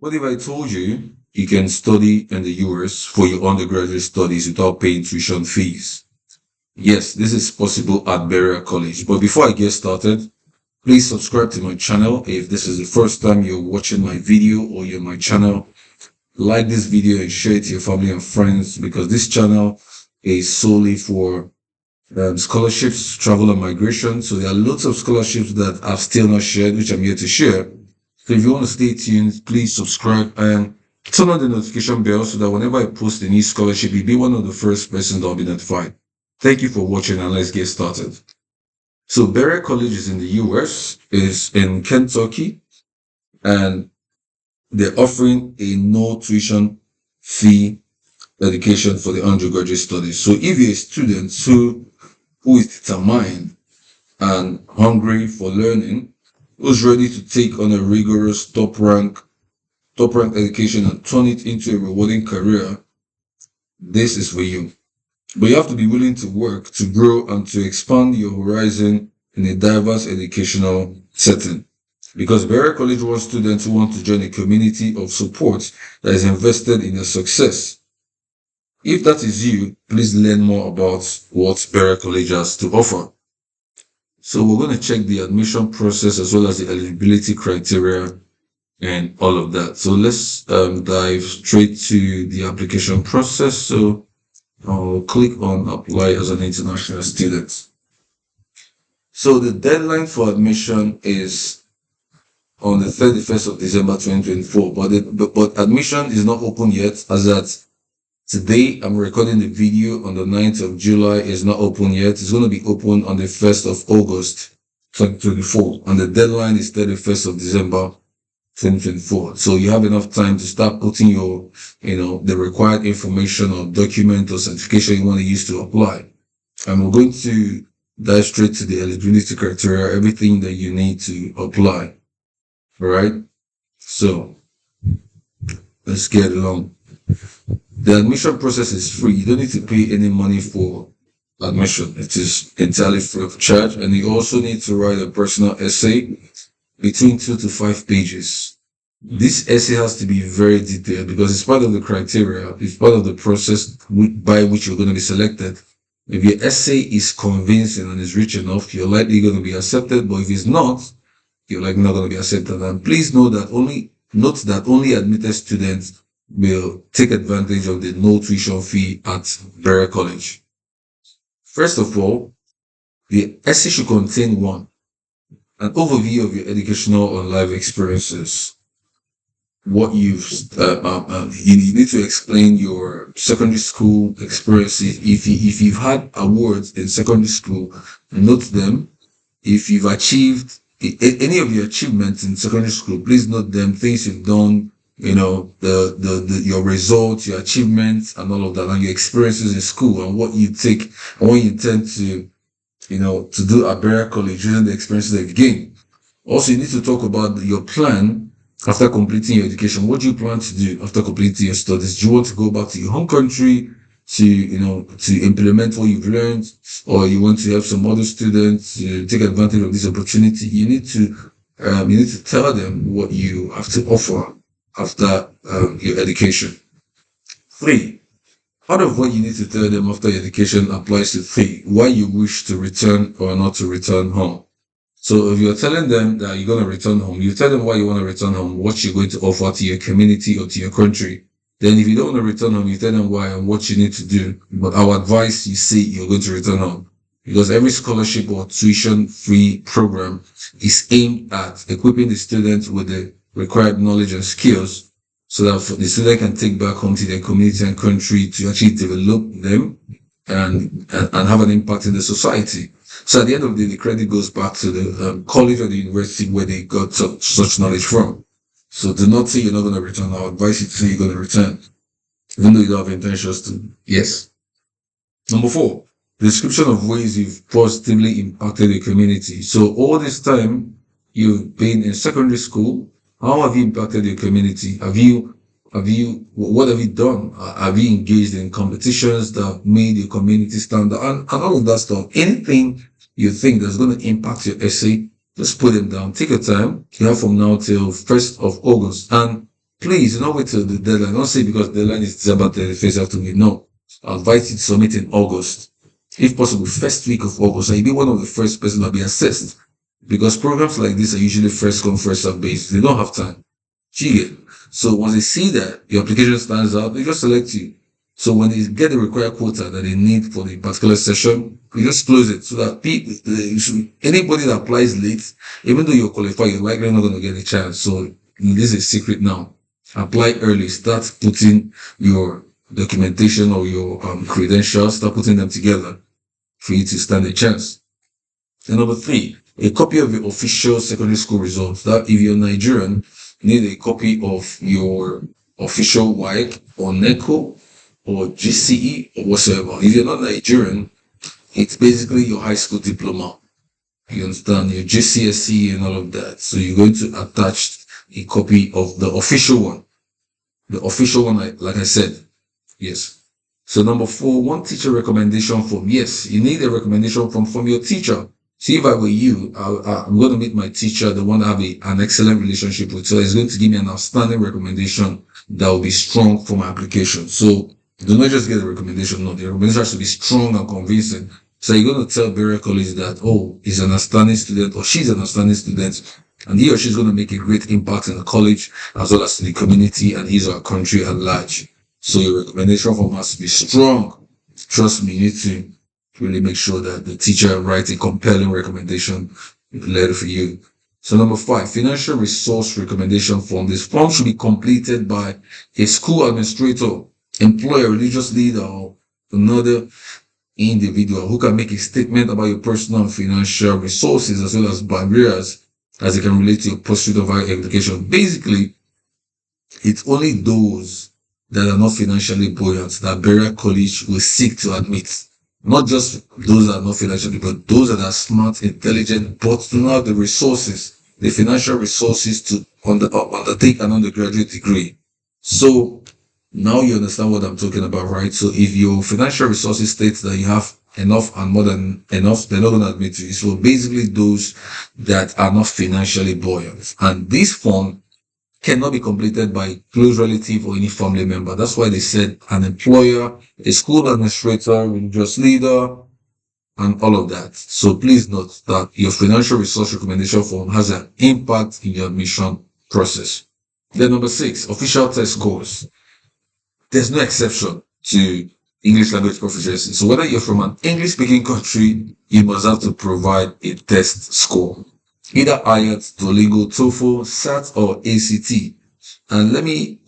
What if I told you you can study in the US for your undergraduate studies without paying tuition fees? Yes, this is possible at Berea College. But before I get started, please subscribe to my channel. If this is the first time you're watching my video or you're my channel, like this video and share it to your family and friends, because this channel is solely for scholarships, travel and migration. So there are lots of scholarships that I've still not shared, which I'm here to share. So if you want to stay tuned, please subscribe and turn on the notification bell so that whenever I post a new scholarship, you'll be one of the first persons that will be notified. Thank you for watching, and let's get started. So Berea College is in the US, is in Kentucky, and they're offering a no tuition fee education for the undergraduate studies. So if you're a student who is determined and hungry for learning, who's ready to take on a rigorous top rank education and turn it into a rewarding career, this is for you. But you have to be willing to work, to grow, and to expand your horizon in a diverse educational setting. Because Berea College wants students who want to join a community of support that is invested in their success. If that is you, please learn more about what Berea College has to offer. So we're going to check the admission process as well as the eligibility criteria and all of that. So let's dive straight to the application process. So I'll click on apply as an international student. So the deadline for admission is on the 31st of December 2024, but admission is not open yet, as at today I'm recording the video on the 9th of July. It's not open yet. It's going to be open on the 1st of August 2024, and the deadline is 31st of December 2024. So you have enough time to start putting your, the required information or document or certification you want to use to apply. And we're going to dive straight to the eligibility criteria, everything that you need to apply. All right. So let's get along. The admission process is free. You don't need to pay any money for admission. It is entirely free of charge. And you also need to write a personal essay between 2 to 5 pages. This essay has to be very detailed because it's part of the criteria. It's part of the process by which you're going to be selected. If your essay is convincing and is rich enough, you're likely going to be accepted. But if it's not, you're likely not going to be accepted. And please note that only admitted students will take advantage of the no tuition fee at Berea College. First of all, the essay should contain an overview of your educational and life experiences. What you need to explain your secondary school experiences. If you've had awards in secondary school, note them. If you've achieved any of your achievements in secondary school, please note them. Things you've done, your results, your achievements, and all of that, and your experiences in school, and what you take and what you intend to do at Berea College using the experiences that you've gained. Also, you need to talk about your plan after completing your education. What do you plan to do after completing your studies? Do you want to go back to your home country to implement what you've learned, or you want to help some other students to take advantage of this opportunity? You need to tell them what you have to offer after your education. 3. Part of what you need to tell them after your education applies to 3. Why you wish to return or not to return home. So if you're telling them that you're going to return home, you tell them why you want to return home, what you're going to offer to your community or to your country. Then if you don't want to return home, you tell them why and what you need to do. But our advice, you say you're going to return home. Because every scholarship or tuition-free program is aimed at equipping the students with the required knowledge and skills so that the student can take back home to their community and country to actually develop them and have an impact in the society. So at the end of the day, the credit goes back to the college or the university where they got such knowledge from. So do not say you're not going to return. I'll advise you to say you're going to return, even though you don't have intentions to. Yes. Number 4, the description of ways you've positively impacted the community. So all this time you've been in secondary school, how have you impacted your community? What have you done? Have you engaged in competitions that have made your community stand out? And all of that stuff. Anything you think that's going to impact your essay, just put them down. Take your time. You have from now till 1st of August. And Please do not wait till the deadline. Don't say because the deadline is December 31st, you have to wait. No. I'll invite you to submit in August. If possible, first week of August. And you'll be one of the first person to be assessed. Because programs like this are usually first come, first serve based. They don't have time. So once they see that your application stands out, they just select you. So when they get the required quota that they need for the particular session, we just close it so that people, anybody that applies late, even though you're qualified, you're likely not going to get a chance. So this is a secret now. Apply early. Start putting your documentation or your credentials. Start putting them together for you to stand a chance. And number 3, a copy of your official secondary school results. That if you're Nigerian, you need a copy of your official WAEC or NECO or GCE or whatsoever. If you're not Nigerian, it's basically your high school diploma. You understand? Your GCSE and all of that. So you're going to attach a copy of the official one. The official one, like I said. Yes. So number 4, one teacher recommendation form. Yes, you need a recommendation form from your teacher. See, if I were you, I'm going to meet my teacher, the one I have an excellent relationship with. So he's going to give me an outstanding recommendation that will be strong for my application. So do not just get a recommendation. No, the recommendation has to be strong and convincing. So you're going to tell Berea College that, oh, he's an outstanding student or she's an outstanding student, and he or she's going to make a great impact in the college as well as to the community and his or her country at large. So your recommendation form has to be strong. Trust me, you need to really make sure that the teacher writes a compelling recommendation letter for you. So number 5, financial resource recommendation form. This form should be completed by a school administrator, employer, religious leader, or another individual who can make a statement about your personal and financial resources as well as barriers as it can relate to your pursuit of higher education. Basically, it's only those that are not financially buoyant that Berea College will seek to admit. Not just those that are not financially, but those that are smart, intelligent, but do not have the resources, the financial resources to undertake an undergraduate degree. So now you understand what I'm talking about, right? So if your financial resources states that you have enough and more than enough, they're not going to admit you. So basically those that are not financially buoyant. And this form cannot be completed by a close relative or any family member. That's why they said an employer, a school administrator, religious leader, and all of that. So please note that your financial resource recommendation form has an impact in your admission process. Then number 6, official test scores. There's no exception to English language proficiency. So whether you're from an English speaking country, you must have to provide a test score. Either IELTS, Duolingo, TOEFL, SAT, or ACT. And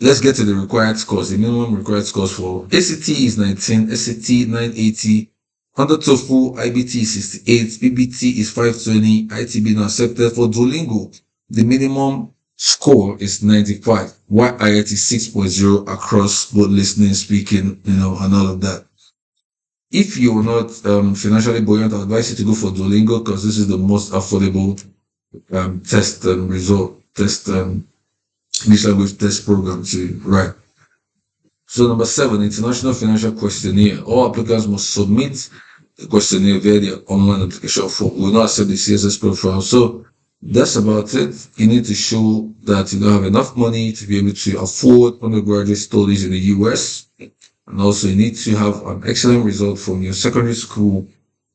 let's get to the required scores. The minimum required scores for ACT is 19, SAT 980, under TOEFL, IBT is 68, PBT is 520, ITB not accepted. For Duolingo, the minimum score is 95, while IELTS is 6.0 across both listening, speaking, and all of that. If you're not financially buoyant, I advise you to go for Duolingo because this is the most affordable test English language test program to write. So number 7, international financial questionnaire. All applicants must submit the questionnaire via their online application form. We will not accept the CSS profile. So that's about it. You need to show that you don't have enough money to be able to afford undergraduate studies in the US. And also you need to have an excellent result from your secondary school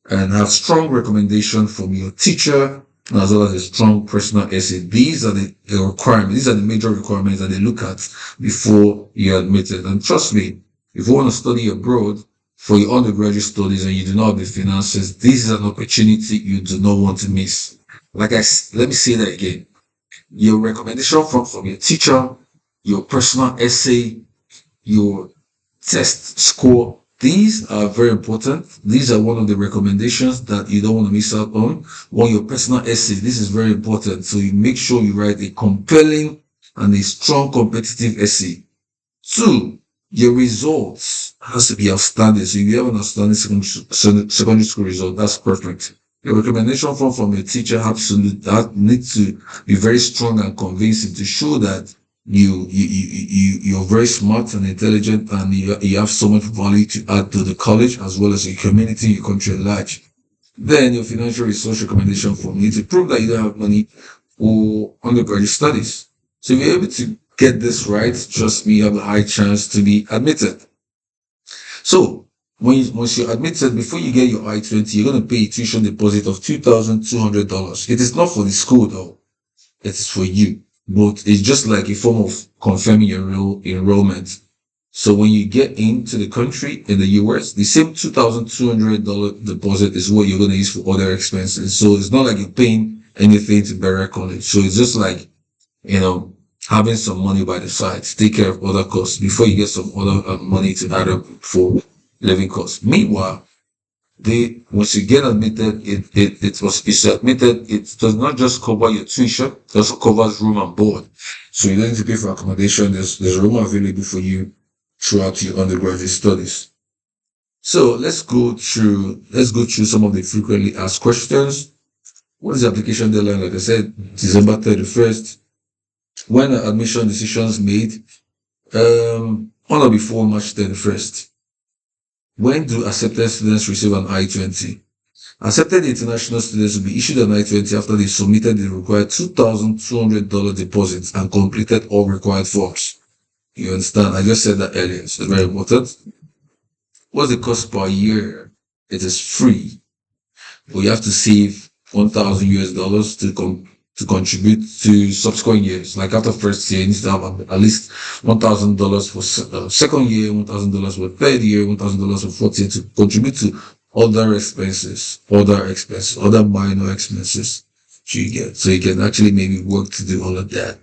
and have strong recommendation from your teacher, as well as a strong personal essay. These are the requirements. These are the major requirements that they look at before you're admitted. And trust me, if you want to study abroad for your undergraduate studies and you do not have the finances, this is an opportunity you do not want to miss. Let me say that again. Your recommendation from your teacher, your personal essay, your test score, these are very important. These are one of the recommendations that you don't want to miss out on. One, your personal essay, this is very important. So you make sure you write a compelling and a strong competitive essay. 2, your results has to be outstanding. So if you have an outstanding secondary school result, that's perfect. Your recommendation form from your teacher that needs to be very strong and convincing to show that you're very smart and intelligent and you have so much value to add to the college as well as your community, your country at large. Then your financial resource recommendation form needs to prove that you don't have money for undergraduate studies. So if you're able to get this right, trust me, you have a high chance to be admitted. So once you're admitted, before you get your I-20, you're going to pay a tuition deposit of $2,200. It is not for the school though. It is for you. But it's just like a form of confirming your enrollment. So when you get into the country in the US, the same $2,200 deposit is what you're going to use for other expenses. So it's not like you're paying anything to Berea College. So it's just like, having some money by the side to take care of other costs before you get some other money to add up for living costs. Meanwhile, once you get admitted, it's admitted, it does not just cover your tuition, it also covers room and board. So you don't need to pay for accommodation. There's room available for you throughout your undergraduate studies. So let's go through some of the frequently asked questions. What is the application deadline? Like I said, December 31st. When are admission decisions made? On or before March 31st. When do accepted students receive an I-20? Accepted international students will be issued an I-20 after they submitted the required $2,200 deposits and completed all required forms. You understand? I just said that earlier, so it's very important. What's the cost per year? It is free, but you have to save $1,000 to contribute to subsequent years. Like after first year, you need to have at least $1,000 for second year, $1,000 for third year, $1,000 for fourth year to contribute to other expenses, other minor expenses you get. So you can actually maybe work to do all of that.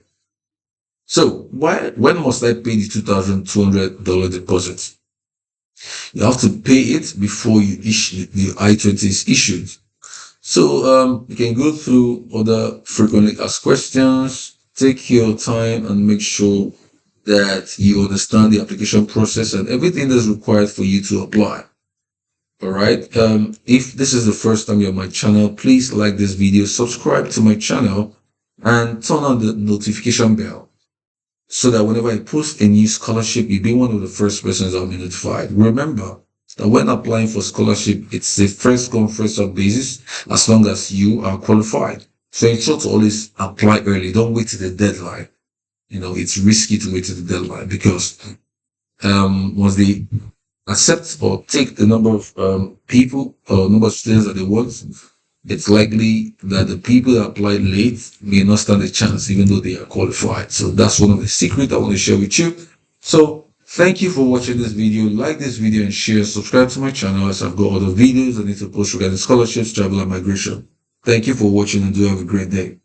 So when must I pay the $2,200 deposit? You have to pay it before you issue the I-20 is issued. So you can go through other frequently asked questions, take your time and make sure that you understand the application process and everything that's required for you to apply. All right. If this is the first time you're on my channel, please like this video, subscribe to my channel, and turn on the notification bell so that whenever I post a new scholarship, you'll be one of the first persons that will be notified. Remember that when applying for scholarship, it's a first come first served basis as long as you are qualified. So ensure to always apply early. Don't wait to the deadline. It's risky to wait to the deadline because once they accept or take the number of people or number of students that they want, it's likely that the people that applied late may not stand a chance even though they are qualified. So that's one of the secrets I want to share with you. So thank you for watching this video. Like this video and share. Subscribe to my channel as I've got other videos I need to post regarding scholarships, travel and migration. Thank you for watching and do have a great day.